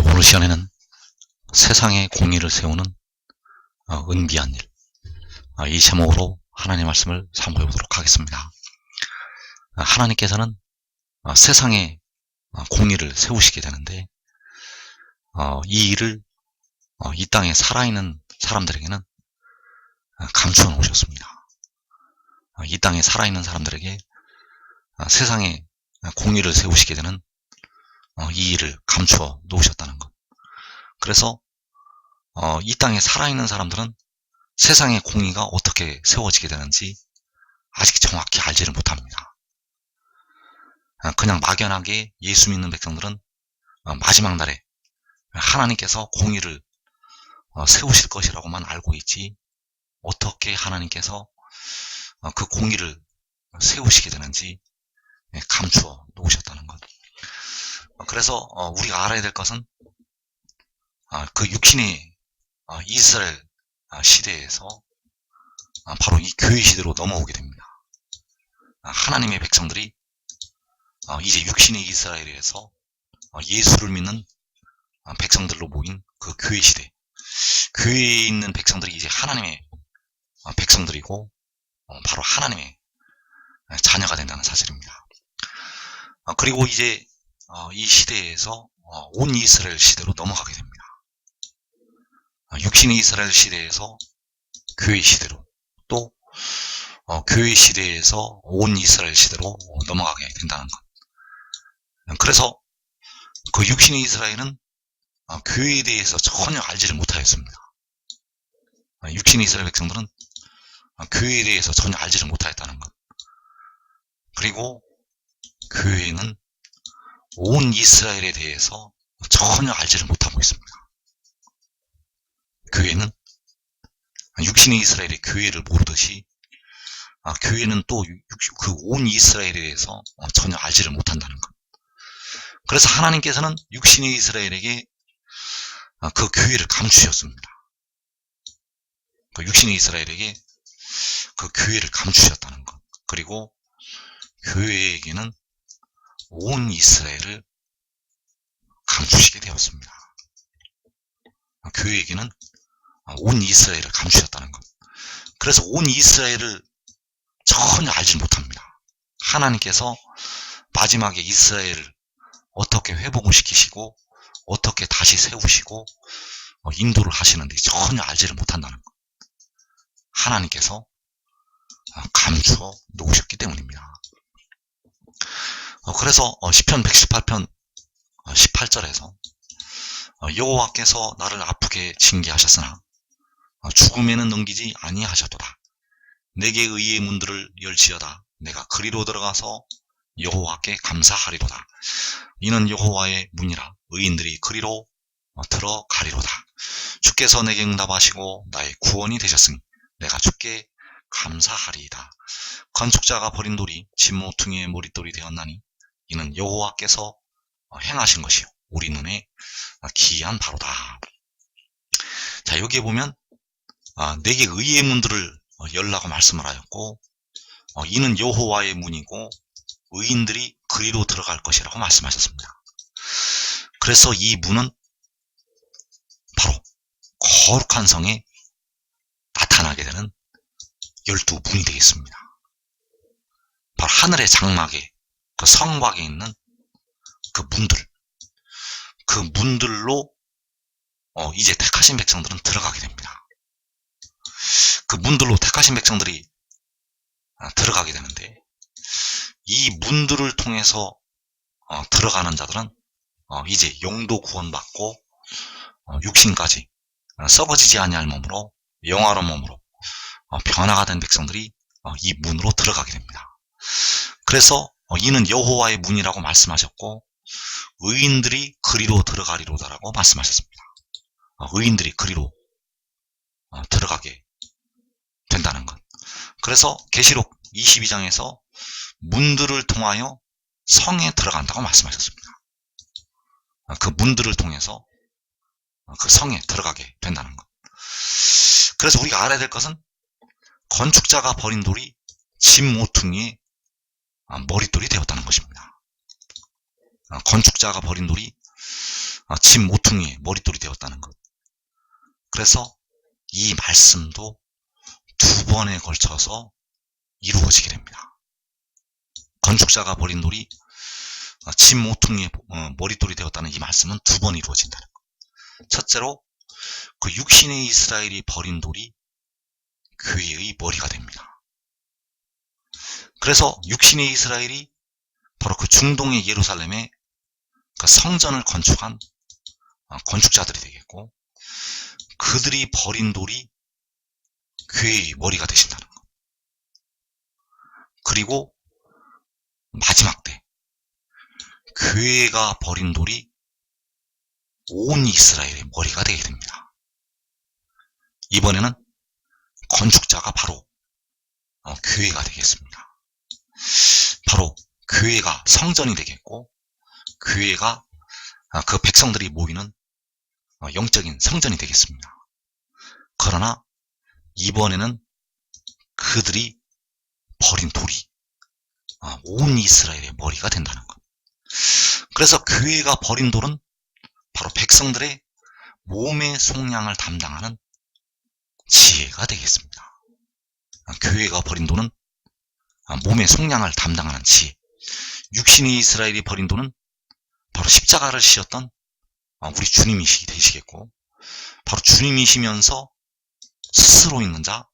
오늘 시간에는 세상의 공의를 세우는 은비한 일, 이 제목으로 하나님의 말씀을 상고해 보도록 하겠습니다. 하나님께서는 세상의 공의를 세우시게 되는데 이 일을 이 땅에 살아있는 사람들에게는 감추어 놓으셨습니다. 이 땅에 살아있는 사람들에게 세상의 공의를 세우시게 되는 이 일을 감추어 놓으셨다는 것. 그래서 이 땅에 살아있는 사람들은 세상의 공의가 어떻게 세워지게 되는지 아직 정확히 알지를 못합니다. 그냥 막연하게 예수 믿는 백성들은 마지막 날에 하나님께서 공의를 세우실 것이라고만 알고 있지, 어떻게 하나님께서 그 공의를 세우시게 되는지 감추어 놓으셨다는 것. 그래서 우리가 알아야 될 것은 그 육신의 이스라엘 시대에서 바로 이 교회 시대로 넘어오게 됩니다. 하나님의 백성들이 이제 육신의 이스라엘에서 예수를 믿는 백성들로 모인 그 교회 시대, 교회에 있는 백성들이 이제 하나님의 백성들이고 바로 하나님의 자녀가 된다는 사실입니다. 그리고 이제 이 시대에서 온 이스라엘 시대로 넘어가게 됩니다. 육신의 이스라엘 시대에서 교회 시대로, 또 교회 시대에서 온 이스라엘 시대로 넘어가게 된다는 것. 그래서 그 육신의 이스라엘은 교회에 대해서 전혀 알지를 못하였습니다. 육신의 이스라엘 백성들은 교회에 대해서 전혀 알지를 못하였다는 것. 그리고 교회는 온 이스라엘에 대해서 전혀 알지를 못하고 있습니다. 교회는 육신의 이스라엘의 교회를 모르듯이 교회는 또 그 온 이스라엘에 대해서 전혀 알지를 못한다는 것. 그래서 하나님께서는 육신의 이스라엘에게 그 교회를 감추셨습니다. 그 육신의 이스라엘에게 그 교회를 감추셨다는 것. 그리고 교회에게는 온 이스라엘을 감추시게 되었습니다. 교회에게는 온 이스라엘을 감추셨다는 것. 그래서 온 이스라엘을 전혀 알지 못합니다. 하나님께서 마지막에 이스라엘을 어떻게 회복을 시키시고 어떻게 다시 세우시고 인도를 하시는데 전혀 알지를 못한다는 것. 하나님께서 감추어 놓으셨기 때문입니다. 그래서 시편 118편 18절에서 여호와께서 나를 아프게 징계하셨으나 죽음에는 넘기지 아니하셨도다. 내게 의의 문들을 열지어다. 내가 그리로 들어가서 여호와께 감사하리로다. 이는 여호와의 문이라. 의인들이 그리로 들어가리로다. 주께서 내게 응답하시고 나의 구원이 되셨으니 내가 주께 감사하리이다. 건축자가 버린 돌이 집 모퉁이의 머릿돌이 되었나니 이는 여호와께서 행하신 것이요 우리 눈에 기이한 바로다. 자, 여기에 보면 내게 의의 문들을 열라고 말씀을 하였고, 이는 여호와의 문이고 의인들이 그리로 들어갈 것이라고 말씀하셨습니다. 그래서 이 문은 바로 거룩한 성에 나타나게 되는 12문이 되겠습니다. 바로 하늘의 장막에, 그 성곽에 있는 그 문들, 그 문들로 이제 택하신 백성들은 들어가게 됩니다. 그 문들로 택하신 백성들이 들어가게 되는데, 이 문들을 통해서 들어가는 자들은 이제 영도 구원받고 육신까지 썩어지지 아니할 몸으로, 영화로운 몸으로 변화가 된 백성들이 이 문으로 들어가게 됩니다. 그래서 이는 여호와의 문이라고 말씀하셨고 의인들이 그리로 들어가리로다라고 말씀하셨습니다. 의인들이 그리로 들어가게 된다는 것. 그래서 계시록 22장에서 문들을 통하여 성에 들어간다고 말씀하셨습니다. 그 문들을 통해서 그 성에 들어가게 된다는 것. 그래서 우리가 알아야 될 것은 건축자가 버린 돌이 집 모퉁이의 머릿돌이 되었다는 것입니다. 건축자가 버린 돌이 집 모퉁이의 머릿돌이 되었다는 것. 그래서 이 말씀도 두 번에 걸쳐서 이루어지게 됩니다. 건축자가 버린 돌이 집 모퉁이의 머릿돌이 되었다는 이 말씀은 두 번 이루어진다는 것. 첫째로 그 육신의 이스라엘이 버린 돌이 교회의 머리가 됩니다. 그래서 육신의 이스라엘이 바로 그 중동의 예루살렘에 그 성전을 건축한 건축자들이 되겠고, 그들이 버린 돌이 교회의 머리가 되신다는 것. 그리고 마지막 때 교회가 버린 돌이 온 이스라엘의 머리가 되게 됩니다. 이번에는 건축자가 바로 교회가 되겠습니다. 바로 교회가 성전이 되겠고, 교회가 그 백성들이 모이는 영적인 성전이 되겠습니다. 그러나 이번에는 그들이 버린 돌이 온 이스라엘의 머리가 된다는 것. 그래서 교회가 버린 돌은 바로 백성들의 몸의 속량을 담당하는 지혜가 되겠습니다. 교회가 버린 돌은 몸의 속량을 담당하는 지혜. 육신의 이스라엘이 버린 돌은 바로 십자가를 지셨던 우리 주님이 되시겠고, 바로 주님이시면서 스스로 있는 자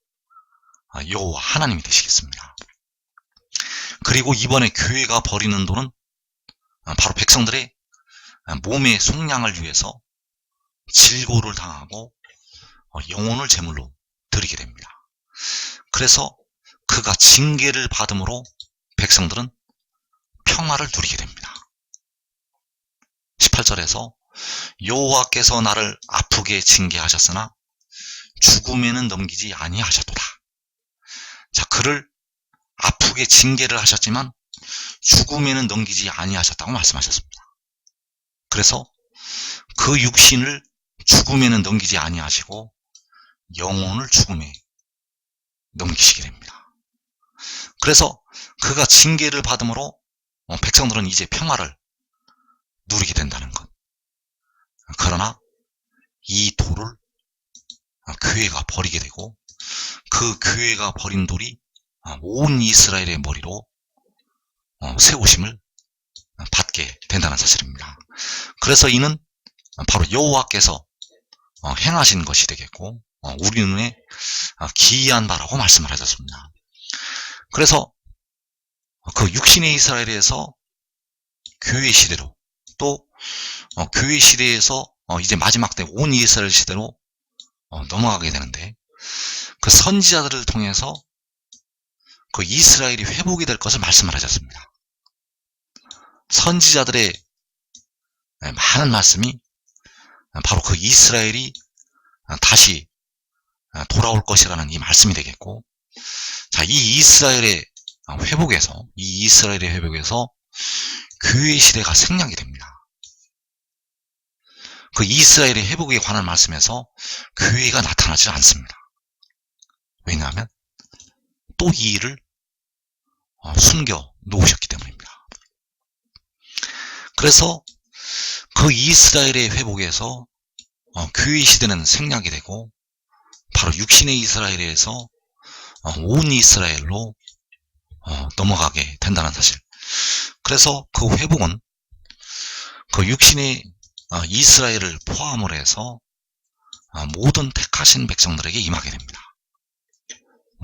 여호와 하나님이 되시겠습니다. 그리고 이번에 교회가 버리는 돌은 바로 백성들의 몸의 속량을 위해서 질고를 당하고 영혼을 제물로 드리게 됩니다. 그래서 그가 징계를 받음으로 백성들은 평화를 누리게 됩니다. 18절에서 여호와께서 나를 아프게 징계하셨으나 죽음에는 넘기지 아니하셨도다. 자, 그를 아프게 징계를 하셨지만 죽음에는 넘기지 아니하셨다고 말씀하셨습니다. 그래서 그 육신을 죽음에는 넘기지 아니하시고 영혼을 죽음에 넘기시게 됩니다. 그래서 그가 징계를 받음으로 백성들은 이제 평화를 누리게 된다는 것. 그러나 이 돌을 교회가 버리게 되고, 그 교회가 버린 돌이 온 이스라엘의 머리로 세우심을 받게 된다는 사실입니다. 그래서 이는 바로 여호와께서 행하신 것이 되겠고, 우리 눈에 기이한 바라고 말씀을 하셨습니다. 그래서 그 육신의 이스라엘에서 교회 시대로, 또 교회 시대에서 이제 마지막 때 온 이스라엘 시대로 넘어가게 되는데, 그 선지자들을 통해서 그 이스라엘이 회복이 될 것을 말씀을 하셨습니다. 선지자들의 많은 말씀이 바로 그 이스라엘이 다시 돌아올 것이라는 이 말씀이 되겠고, 자, 이 이스라엘의 회복에서 교회 시대가 생략이 됩니다. 그 이스라엘의 회복에 관한 말씀에서 교회가 나타나지 않습니다. 왜냐하면 또 이 일을 숨겨 놓으셨기 때문입니다. 그래서 그 이스라엘의 회복에서 교회 시대는 생략이 되고, 바로 육신의 이스라엘에서 온 이스라엘로 넘어가게 된다는 사실. 그래서 그 회복은 그 육신의 이스라엘을 포함을 해서 모든 택하신 백성들에게 임하게 됩니다.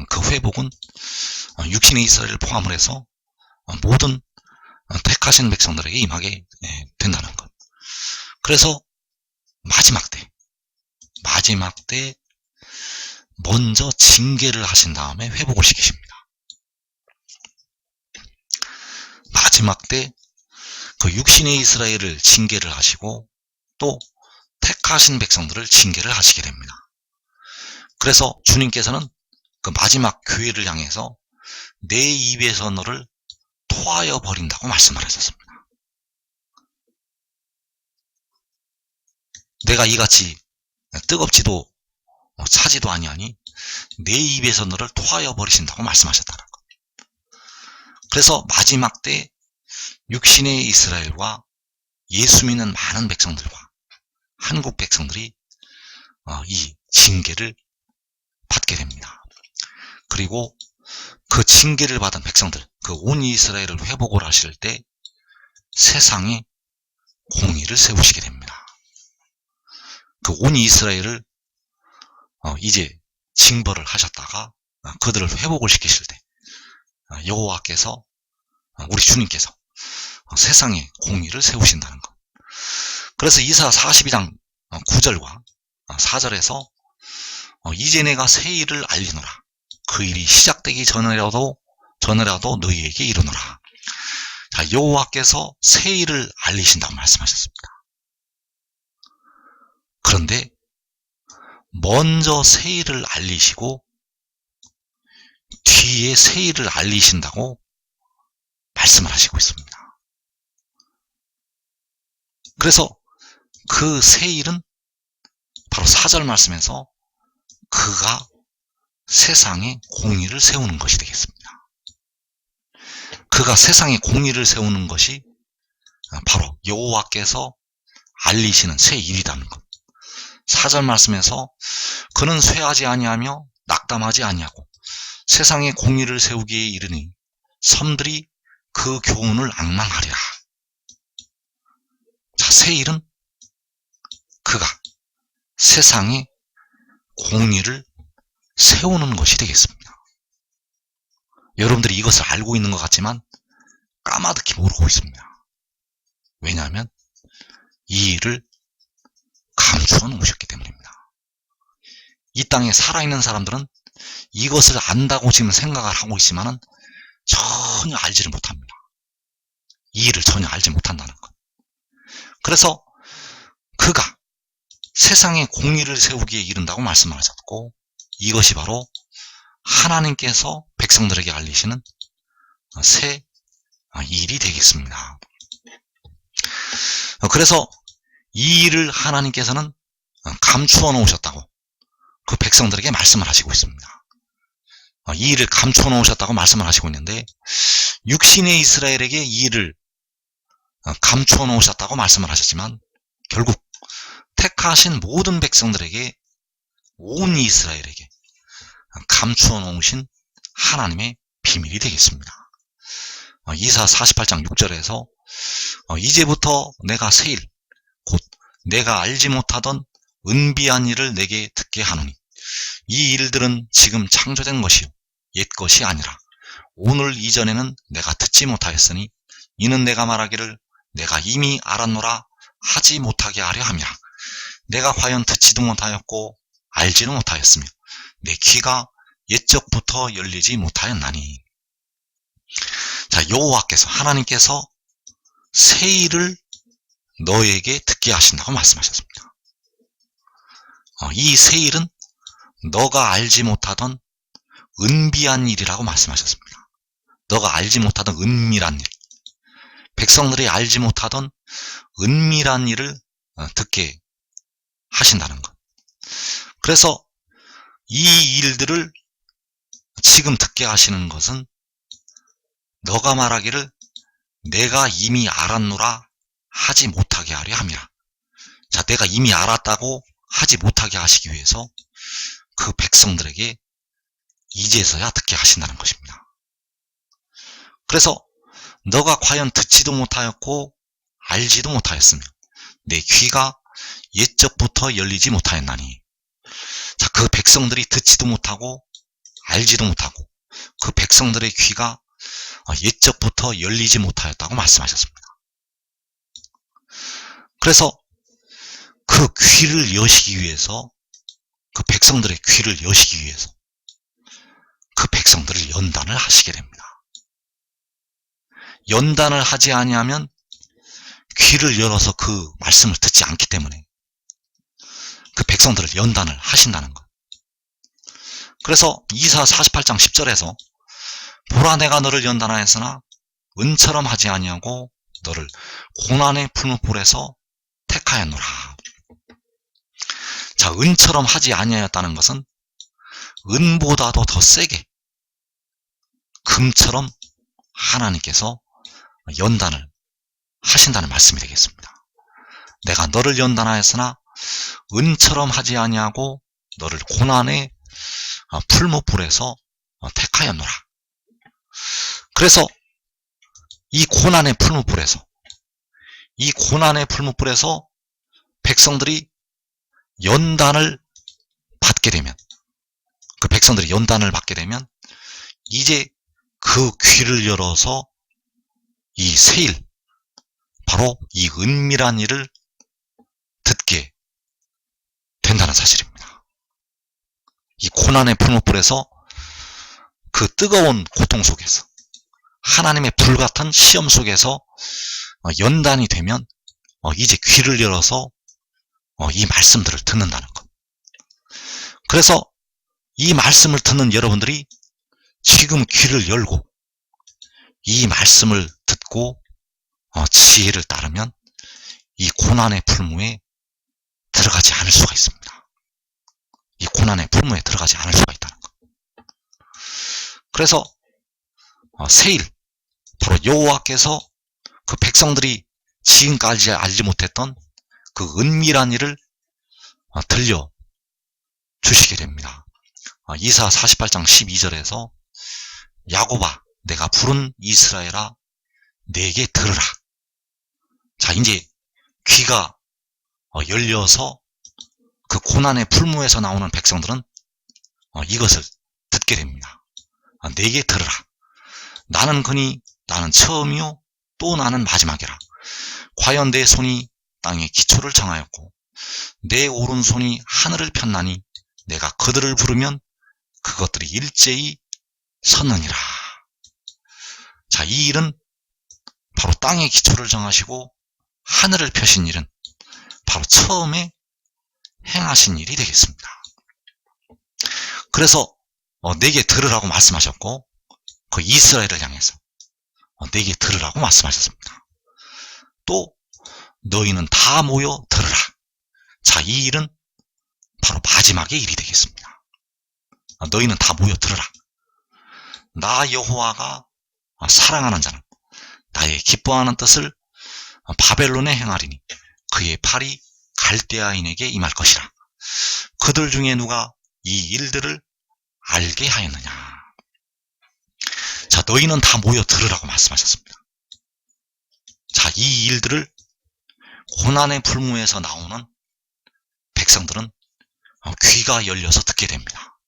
그 회복은 육신의 이스라엘을 포함을 해서 모든 택하신 백성들에게 임하게 된다는 것. 그래서 마지막 때 먼저 징계를 하신 다음에 회복을 시키십니다. 마지막 때 그 육신의 이스라엘을 징계를 하시고, 또 택하신 백성들을 징계를 하시게 됩니다. 그래서 주님께서는 그 마지막 교회를 향해서 내 입에서 너를 토하여 버린다고 말씀을 하셨습니다. 내가 이같이 뜨겁지도 차지도 아니하니 내 입에서 너를 토하여 버리신다고 말씀하셨다는 것. 그래서 마지막 때 육신의 이스라엘과 예수 믿는 많은 백성들과 한국 백성들이 이 징계를 받게 됩니다. 그리고 그 징계를 받은 백성들, 그 온 이스라엘을 회복을 하실 때 세상에 공의를 세우시게 됩니다. 그 온 이스라엘을 이제 징벌을 하셨다가 그들을 회복을 시키실 때 여호와께서, 우리 주님께서 세상에 공의를 세우신다는 것. 그래서 이사 42장 9절과 4절에서 이제 내가 새 일을 알리노라. 그 일이 시작되기 전이라도 너희에게 이르노라. 자, 여호와께서 새 일을 알리신다고 말씀하셨습니다. 그런데 먼저 새 일을 알리시고 뒤에 새 일을 알리신다고 말씀을 하시고 있습니다. 그래서 그 새 일은 바로 4절 말씀에서 그가 세상에 공의를 세우는 것이 되겠습니다. 그가 세상에 공의를 세우는 것이 바로 여호와께서 알리시는 새 일이라는 것. 4절 말씀에서 그는 쇠하지 아니하며 낙담하지 아니하고 세상에 공의를 세우기에 이르니 섬들이 그 교훈을 앙망하리라. 자, 새 일은 그가 세상에 공의를 세우는 것이 되겠습니다. 여러분들이 이것을 알고 있는 것 같지만 까마득히 모르고 있습니다. 왜냐하면 이 일을 감추어 놓으셨기 때문입니다. 이 땅에 살아있는 사람들은 이것을 안다고 지금 생각을 하고 있지만은 전혀 알지를 못합니다. 이 일을 전혀 알지 못한다는 것. 그래서 그가 세상에 공의를 세우기에 이른다고 말씀을 하셨고, 이것이 바로 하나님께서 백성들에게 알리시는 새 일이 되겠습니다. 그래서 이 일을 하나님께서는 감추어 놓으셨다고 그 백성들에게 말씀을 하시고 있습니다. 이 일을 감추어 놓으셨다고 말씀을 하시고 있는데, 육신의 이스라엘에게 이 일을 감추어 놓으셨다고 말씀을 하셨지만 결국 택하신 모든 백성들에게, 온 이스라엘에게 감추어 놓으신 하나님의 비밀이 되겠습니다. 이사 48장 6절에서 이제부터 내가 새 일, 곧 내가 알지 못하던 은비한 일을 내게 듣게 하노니 이 일들은 지금 창조된 것이요 옛 것이 아니라 오늘 이전에는 내가 듣지 못하였으니 이는 내가 말하기를 내가 이미 알았노라 하지 못하게 하려 함이라. 내가 과연 듣지도 못하였고 알지도 못하였으며 내 귀가 옛적부터 열리지 못하였나니. 자, 여호와께서, 하나님께서 새 일을 너에게 듣게 하신다고 말씀하셨습니다. 이 새 일은 너가 알지 못하던 은비한 일이라고 말씀하셨습니다. 너가 알지 못하던 은밀한 일, 백성들이 알지 못하던 은밀한 일을 듣게 하신다는 것. 그래서 이 일들을 지금 듣게 하시는 것은 너가 말하기를 내가 이미 알았노라 하지 못하게 하려 함이라. 자, 내가 이미 알았다고 하지 못하게 하시기 위해서 그 백성들에게 이제서야 듣게 하신다는 것입니다. 그래서 너가 과연 듣지도 못하였고 알지도 못하였으며 내 귀가 옛적부터 열리지 못하였나니. 자, 그 백성들이 듣지도 못하고 알지도 못하고 그 백성들의 귀가 옛적부터 열리지 못하였다고 말씀하셨습니다. 그래서 그 귀를 여시기 위해서, 그 백성들의 귀를 여시기 위해서 그 백성들을 연단을 하시게 됩니다. 연단을 하지 아니하면 귀를 열어서 그 말씀을 듣지 않기 때문에 그 백성들을 연단을 하신다는 것. 그래서 이사 48장 10절에서 보라 내가 너를 연단하였으나 은처럼 하지 아니하고 너를 고난의 풀무불에서 택하였노라. 자, 은처럼 하지 아니하였다는 것은 은보다도 더 세게 금처럼 하나님께서 연단을 하신다는 말씀이 되겠습니다. 내가 너를 연단하였으나 은처럼 하지 아니하고 너를 고난의 풀무불에서 택하였노라. 그래서 이 고난의 풀무불에서 백성들이 연단을 받게 되면, 이제 그 귀를 열어서 이 세일, 바로 이 은밀한 일을 듣게 된다는 사실입니다. 이 고난의 풀무불에서 그 뜨거운 고통 속에서, 하나님의 불같은 시험 속에서 연단이 되면 이제 귀를 열어서 이 말씀들을 듣는다는 것. 그래서 이 말씀을 듣는 여러분들이 지금 귀를 열고 이 말씀을 듣고 지혜를 따르면 이 고난의 풀무에 들어가지 않을 수가 있습니다. 이 고난의 풀무에 들어가지 않을 수가 있다는 것. 그래서 세일, 바로 여호와께서 그 백성들이 지금까지 알지 못했던 그 은밀한 일을 들려주시게 됩니다. 이사 48장 12절에서 야곱아, 내가 부른 이스라엘아, 내게 들으라. 자, 이제 귀가 열려서 그 고난의 풀무에서 나오는 백성들은 이것을 듣게 됩니다. 내게 들으라. 나는 처음이요 또 나는 마지막이라. 과연 내 손이 땅의 기초를 정하였고 내 오른손이 하늘을 폈나니 내가 그들을 부르면 그것들이 일제히 섰느니라. 자, 이 일은 바로 땅의 기초를 정하시고 하늘을 펴신 일은 바로 처음에 행하신 일이 되겠습니다. 그래서 내게 들으라고 말씀하셨고, 그 이스라엘을 향해서 내게 들으라고 말씀하셨습니다. 또 너희는 다 모여 들으라. 자, 이 일은 바로 마지막의 일이 되겠습니다. 너희는 다 모여 들으라. 나 여호와가 사랑하는 자는 나의 기뻐하는 뜻을 바벨론에 행하리니 그의 팔이 갈대아인에게 임할 것이라. 그들 중에 누가 이 일들을 알게 하였느냐. 자, 너희는 다 모여 들으라고 말씀하셨습니다. 자, 이 일들을 고난의 풀무에서 나오는 백성들은 귀가 열려서 듣게 됩니다.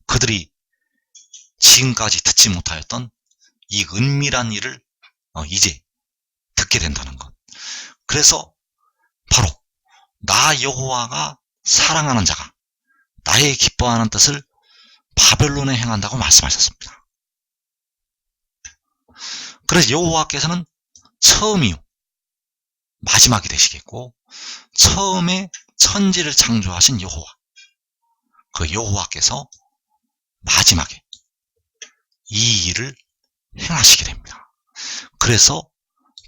그들이 지금까지 듣지 못하였던 이 은밀한 일을 이제 듣게 된다는 것. 그래서 바로 나 여호와가 사랑하는 자가 나의 기뻐하는 뜻을 바벨론에 행한다고 말씀하셨습니다. 그래서 여호와께서는 처음이요 마지막이 되시겠고, 처음에 천지를 창조하신 여호와, 그 여호와께서 마지막에 이 일을 행하시게 됩니다. 그래서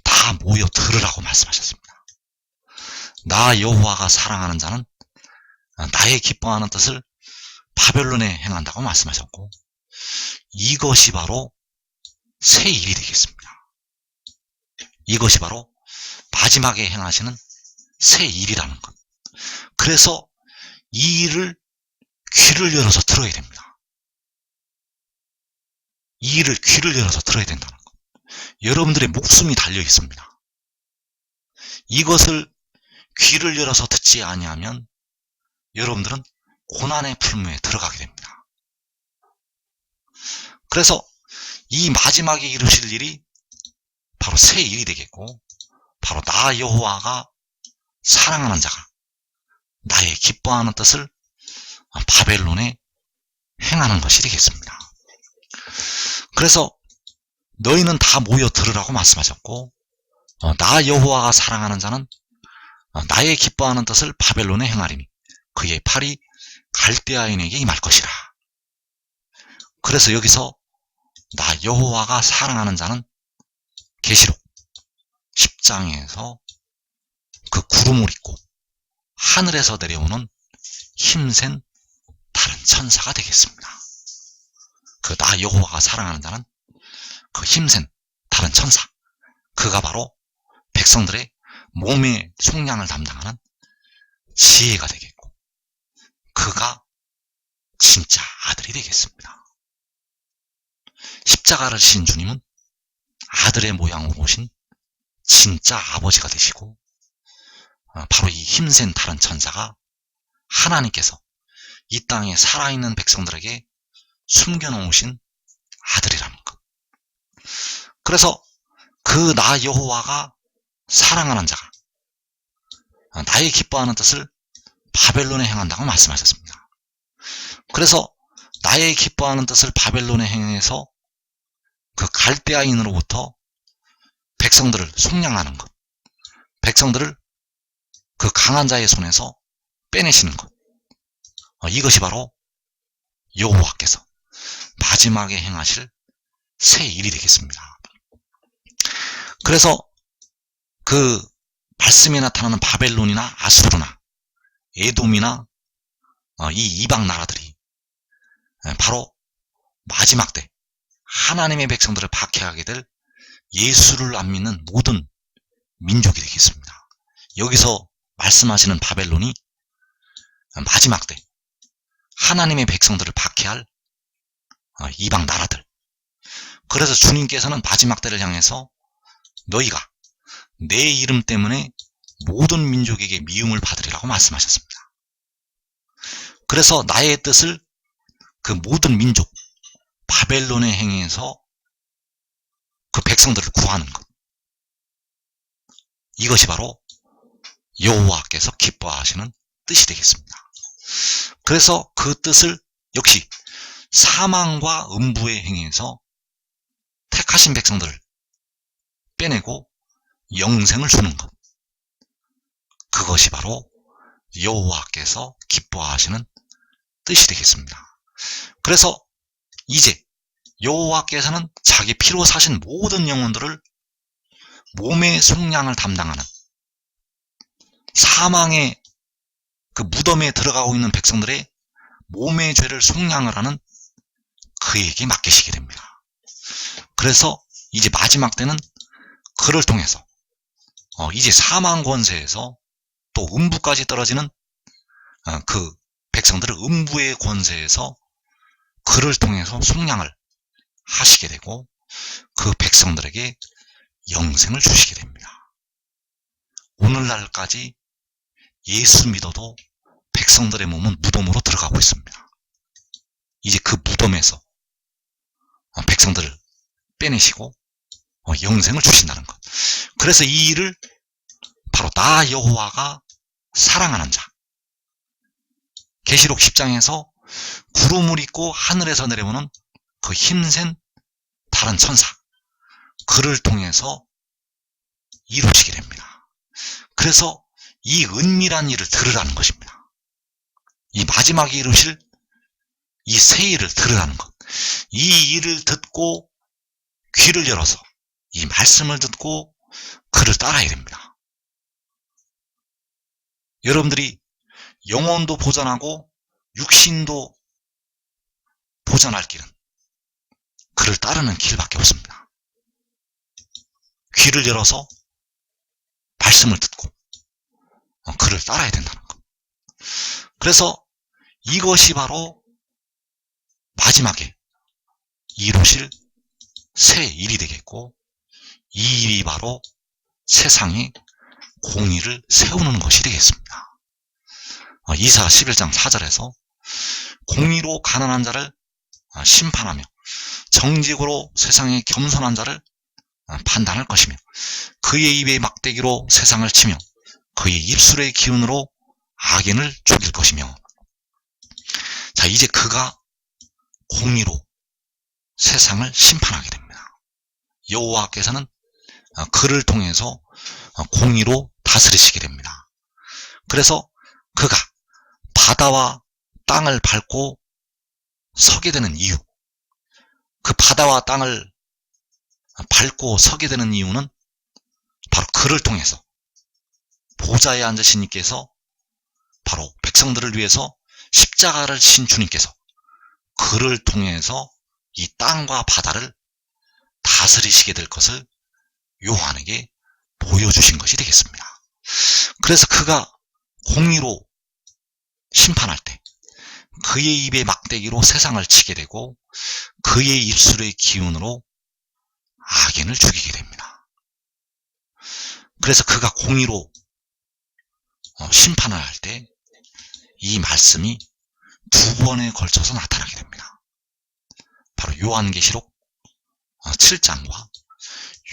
다 모여 들으라고 말씀하셨습니다. 나 여호와가 사랑하는 자는 나의 기뻐하는 뜻을 바벨론에 행한다고 말씀하셨고, 이것이 바로 새 일이 되겠습니다. 이것이 바로 마지막에 행하시는 새 일이라는 것. 그래서 이 일을 귀를 열어서 들어야 됩니다. 이 일을 귀를 열어서 들어야 된다는 것. 여러분들의 목숨이 달려 있습니다. 이것을 귀를 열어서 듣지 아니하면 여러분들은 고난의 풀무에 들어가게 됩니다. 그래서 이 마지막에 이루실 일이 바로 새 일이 되겠고, 바로 나 여호와가 사랑하는 자가 나의 기뻐하는 뜻을 바벨론에 행하는 것이 되겠습니다. 그래서 너희는 다 모여 들으라고 말씀하셨고, 나 여호와가 사랑하는 자는 나의 기뻐하는 뜻을 바벨론에 행하리니 그의 팔이 갈대아인에게 임할 것이라. 그래서 여기서 나 여호와가 사랑하는 자는 계시록 10장에서 그 구름을 입고 하늘에서 내려오는 힘센 다른 천사가 되겠습니다. 그 나 여호와가 사랑하는 자는 그 힘센 다른 천사, 그가 바로 백성들의 몸의 속량을 담당하는 지혜가 되겠고 그가 진짜 아들이 되겠습니다. 십자가를 지신 주님은 아들의 모양으로 오신 진짜 아버지가 되시고 바로 이 힘센 다른 천사가 하나님께서 이 땅에 살아있는 백성들에게 숨겨놓으신 아들이라는 것. 그래서 그 나 여호와가 사랑하는 자가 나의 기뻐하는 뜻을 바벨론에 행한다고 말씀하셨습니다. 그래서 나의 기뻐하는 뜻을 바벨론에 행해서 그 갈대아인으로부터 백성들을 속량하는 것, 백성들을 그 강한 자의 손에서 빼내시는 것, 이것이 바로 여호와께서 마지막에 행하실 새 일이 되겠습니다. 그래서 그 말씀에 나타나는 바벨론이나 아수르나 에돔이나 이 이방 나라들이 바로 마지막 때 하나님의 백성들을 박해하게 될 예수를 안 믿는 모든 민족이 되겠습니다. 여기서 말씀하시는 바벨론이 마지막 때 하나님의 백성들을 박해할 이방 나라들. 그래서 주님께서는 마지막 때를 향해서 너희가 내 이름 때문에 모든 민족에게 미움을 받으리라고 말씀하셨습니다. 그래서 나의 뜻을 그 모든 민족 바벨론에 행해서 그 백성들을 구하는 것, 이것이 바로 여호와께서 기뻐하시는 뜻이 되겠습니다. 그래서 그 뜻을 역시 사망과 음부에 행해서 택하신 백성들을 빼내고 영생을 주는 것, 그것이 바로 여호와께서 기뻐하시는 뜻이 되겠습니다. 그래서 이제 여호와께서는 자기 피로 사신 모든 영혼들을 몸의 속량을 담당하는 사망의 그 무덤에 들어가고 있는 백성들의 몸의 죄를 속량을 하는 그에게 맡기시게 됩니다. 그래서 이제 마지막 때는 그를 통해서 이제 사망 권세에서 또 음부까지 떨어지는 그 백성들을 음부의 권세에서 그를 통해서 속량을 하시게 되고 그 백성들에게 영생을 주시게 됩니다. 오늘날까지 예수 믿어도 백성들의 몸은 무덤으로 들어가고 있습니다. 이제 그 무덤에서 백성들을 빼내시고 영생을 주신다는 것. 그래서 이 일을 바로 나 여호와가 사랑하는 자, 계시록 10장에서 구름을 입고 하늘에서 내려오는 그 힘센 다른 천사, 그를 통해서 이루시게 됩니다. 그래서 이 은밀한 일을 들으라는 것입니다. 이 마지막에 이루실 이 새 일을 들으라는 것. 이 일을 듣고 귀를 열어서 이 말씀을 듣고 그를 따라야 됩니다. 여러분들이 영혼도 보전하고 육신도 보전할 길은 그를 따르는 길밖에 없습니다. 귀를 열어서 말씀을 듣고 그를 따라야 된다는 것. 그래서 이것이 바로 마지막에 이루실 새 일이 되겠고, 이 일이 바로 세상에 공의를 세우는 것이 되겠습니다. 이사 11장 4절에서 공의로 가난한 자를 심판하며 정직으로 세상에 겸손한 자를 판단할 것이며 그의 입의 막대기로 세상을 치며 그의 입술의 기운으로 악인을 죽일 것이며. 자, 이제 그가 공의로 세상을 심판하게 됩니다. 여호와께서는 그를 통해서 공의로 다스리시게 됩니다. 그래서 그가 바다와 땅을 밟고 서게 되는 이유, 그 바다와 땅을 밟고 서게 되는 이유는 바로 그를 통해서 보좌에 앉으신 이께서 바로 백성들을 위해서 십자가를 지신 주님께서 그를 통해서 이 땅과 바다를 다스리시게 될 것을 요한에게 보여주신 것이 되겠습니다. 그래서 그가 공의로 심판할 때 그의 입의 막대기로 세상을 치게 되고 그의 입술의 기운으로 악인을 죽이게 됩니다. 그래서 그가 공의로 심판을 할 때 이 말씀이 두 번에 걸쳐서 나타나게 됩니다. 바로 요한계시록 7장과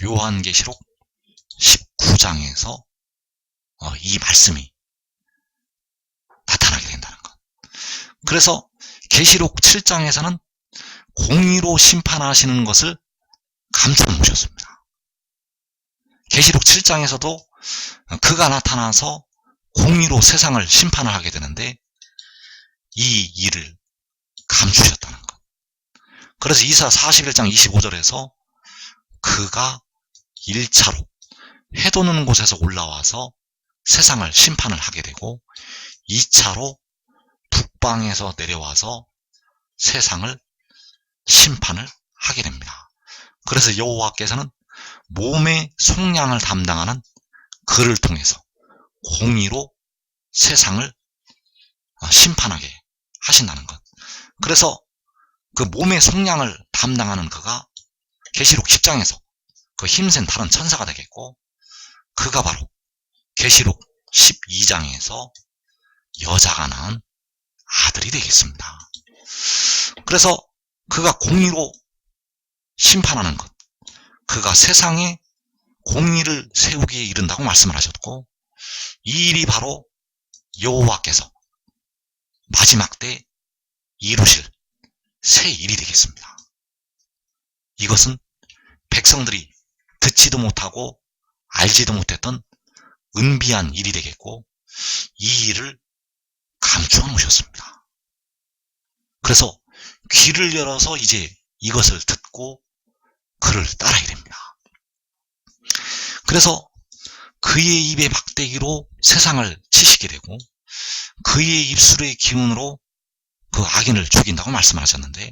요한계시록 19장에서 이 말씀이 나타나게 된다는 것. 그래서 계시록 7장에서는 공의로 심판하시는 것을 감춰 놓으셨습니다. 계시록 7장에서도 그가 나타나서 공의로 세상을 심판을 하게 되는데 이 일을 감추셨다는 것. 그래서 이사 41장 25절에서 그가 1차로 해도는 곳에서 올라와서 세상을 심판을 하게 되고 2차로 북방에서 내려와서 세상을 심판을 하게 됩니다. 그래서 여호와께서는 몸의 속량을 담당하는 그를 통해서 공의로 세상을 심판하게 하신다는 것. 그래서 그 몸의 속량을 담당하는 그가 계시록 10장에서 그 힘센 다른 천사가 되겠고 그가 바로 계시록 12장에서 여자가 낳은 아들이 되겠습니다. 그래서 그가 공의로 심판하는 것, 그가 세상에 공의를 세우기에 이른다고 말씀을 하셨고 이 일이 바로 여호와께서 마지막 때 이루실 새 일이 되겠습니다. 이것은 백성들이 듣지도 못하고 알지도 못했던 은비한 일이 되겠고 이 일을 감추어 놓으셨습니다. 그래서 귀를 열어서 이제 이것을 듣고 그를 따라야 됩니다. 그래서 그의 입의 막대기로 세상을 치시게 되고 그의 입술의 기운으로 그 악인을 죽인다고 말씀하셨는데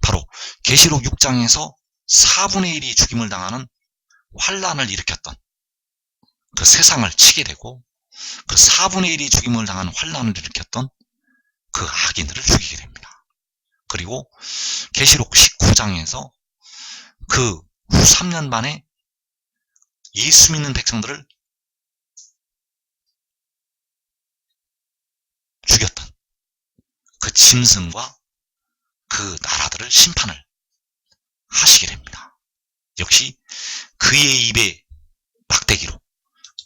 바로 계시록 6장에서 4분의 1이 죽임을 당하는 환란을 일으켰던 그 세상을 치게 되고 그 4분의 1이 죽임을 당하는 환란을 일으켰던 그 악인들을 죽이게 됩니다. 그리고 계시록 19장에서 그 후 3년 만에 예수 믿는 백성들을 죽였던 그 짐승과 그 나라들을 심판을 하시게 됩니다. 역시 그의 입의 막대기로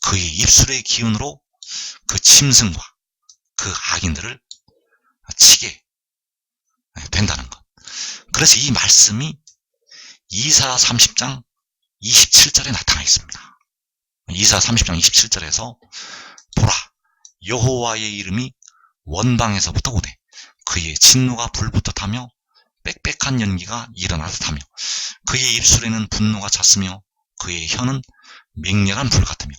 그의 입술의 기운으로 그 짐승과 그 악인들을 치게 된다는 것. 그래서 이 말씀이 이사 30장 27절에 나타나 있습니다. 이사 30장 27절에서 보라 여호와의 이름이 원방에서부터 오되 그의 진노가 불부터 타며 빽빽한 연기가 일어나듯 하며 그의 입술에는 분노가 찼으며 그의 혀는 맹렬한 불 같으며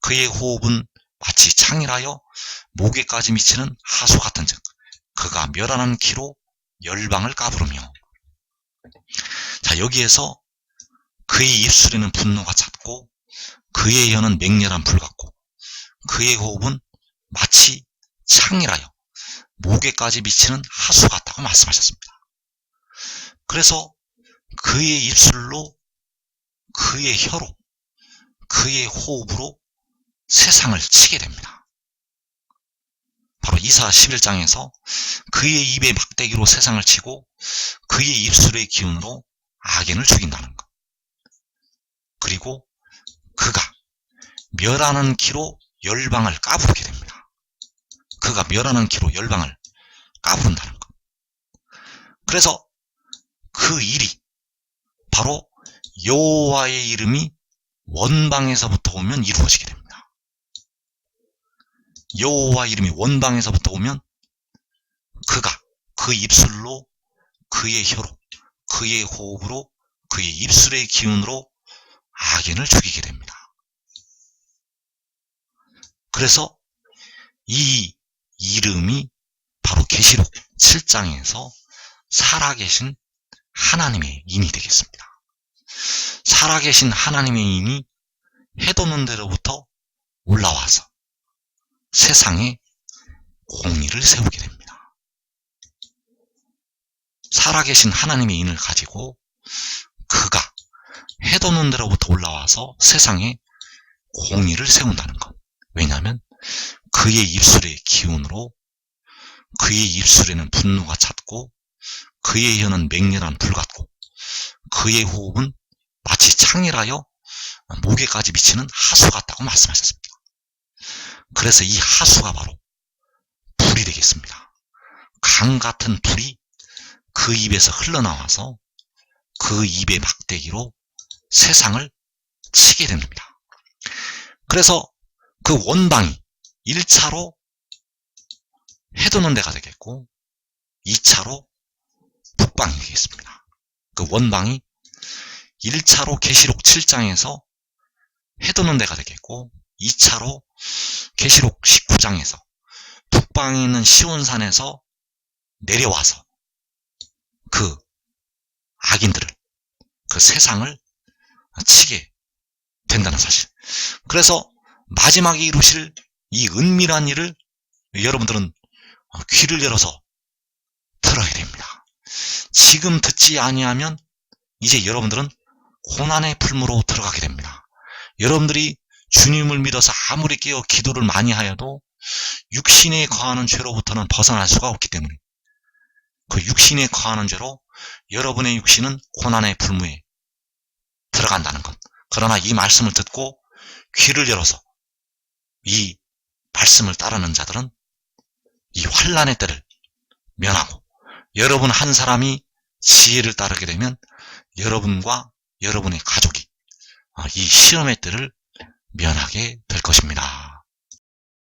그의 호흡은 마치 창이라여 목에까지 미치는 하수 같은즉 그가 멸하는 키로 열방을 까부르며. 자, 여기에서 그의 입술에는 분노가 찼고 그의 혀는 맹렬한 불 같고 그의 호흡은 마치 창이라여 목에까지 미치는 하수 같다고 말씀하셨습니다. 그래서 그의 입술로 그의 혀로 그의 호흡으로 세상을 치게 됩니다. 바로 이사 11장에서 그의 입의 막대기로 세상을 치고 그의 입술의 기운으로 악인을 죽인다는 것. 그리고 그가 멸하는 키로 열방을 까부르게 됩니다. 그가 멸하는 키로 열방을 까부른다는 것. 그래서 그 일이 바로 여호와의 이름이 원방에서부터 오면 이루어지게 됩니다. 여호와 이름이 원방에서부터 오면 그가 그 입술로 그의 혀로 그의 호흡으로 그의 입술의 기운으로 악인을 죽이게 됩니다. 그래서 이 이름이 바로 계시록 7장에서 살아계신 하나님의 인이 되겠습니다. 살아계신 하나님의 인이 해돋는 데로부터 올라와서 세상에 공의를 세우게 됩니다. 살아계신 하나님의 인을 가지고 그가 해돋는 데로부터 올라와서 세상에 공의를 세운다는 것. 왜냐하면 그의 입술의 기운으로 그의 입술에는 분노가 찼고 그의 혀는 맹렬한 불 같고 그의 호흡은 마치 창이라여 목에까지 미치는 하수 같다고 말씀하셨습니다. 그래서 이 하수가 바로 불이 되겠습니다. 강 같은 불이 그 입에서 흘러나와서 그 입의 막대기로 세상을 치게 됩니다. 그래서 그 원방이 1차로 해돋는 데가 되겠고 2차로 북방이 되겠습니다. 그 원방이 1차로 계시록 7장에서 해돋는 데가 되겠고 2차로 계시록 19장에서 북방에 있는 시온산에서 내려와서 그 악인들을, 그 세상을 치게 된다는 사실. 그래서 마지막에 이루실 이 은밀한 일을 여러분들은 귀를 열어서 들어야 됩니다. 지금 듣지 아니하면 이제 여러분들은 고난의 풀무로 들어가게 됩니다. 여러분들이 주님을 믿어서 아무리 깨어 기도를 많이 하여도 육신에 거하는 죄로부터는 벗어날 수가 없기 때문에 그 육신에 거하는 죄로 여러분의 육신은 고난의 풀무에 들어간다는 것. 그러나 이 말씀을 듣고 귀를 열어서 이 말씀을 따르는 자들은 이 환난의 때를 면하고 여러분 한 사람이 지혜를 따르게 되면 여러분과 여러분의 가족이 이 시험의 때를 면하게 될 것입니다.